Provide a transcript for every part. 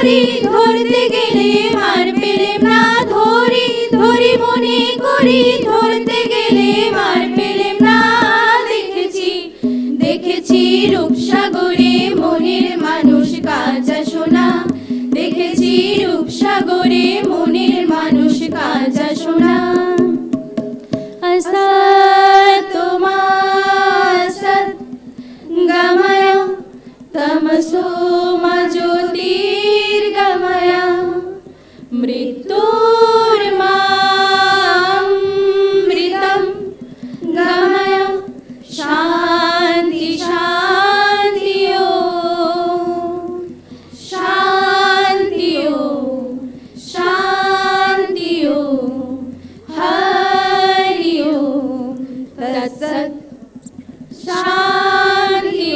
করি ধরতে গেলে মার পেলেম না ধরি ধরি মনে করি ধরতে গেলে মার পেলেম না দেখেছি দেখেছি রূপসাগরে মনের মানুষ কাঁচা সোনা দেখেছি রূপসাগরে মনের মানুষ কাঁচা সোনা गमय तमसो मा ज्योतिर्गमय मृत्युर्मामृतं गमय शान्ति शान्ति शान्ति शान्ति हरि ओम तत्सत् शान्ति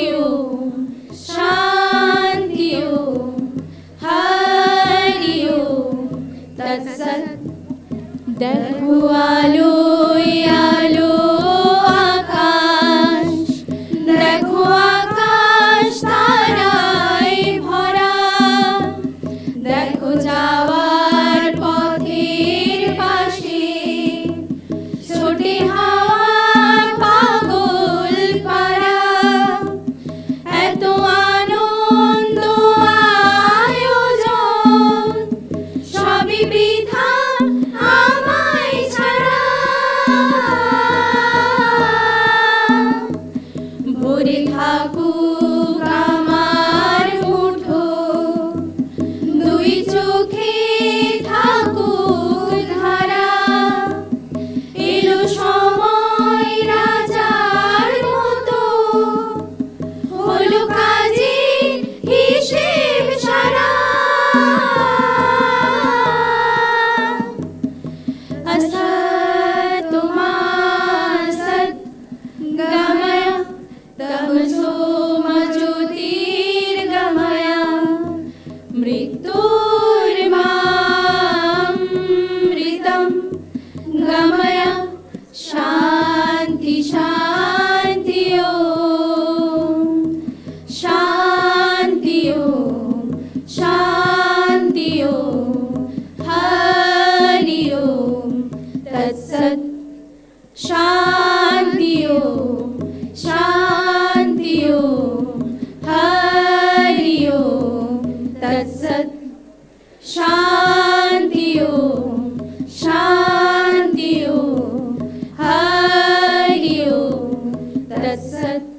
शान्ति हरि ओम तत्सत् देखो आलो आलो आकाश देखो आकाश ताराय भरा देखो যাওয়ার পথের পাশে ছোটে হাওয়া ভরে থাকুক আমার মুঠো দুই চোখে থাকুক ধারা এলো সময় রাজার মতো হলো কাজে হিসেব সারা गमय तमसो मा ज्योतिर्गमय मृत्युर्मामृतं गमय शान्ति शान्ति शान्ति शान्ति हरि ओम तत्सत् शान्ति शान्ति हरि ओम तत्सत् शान्ति शान्ति हरि ओम तत्सत्।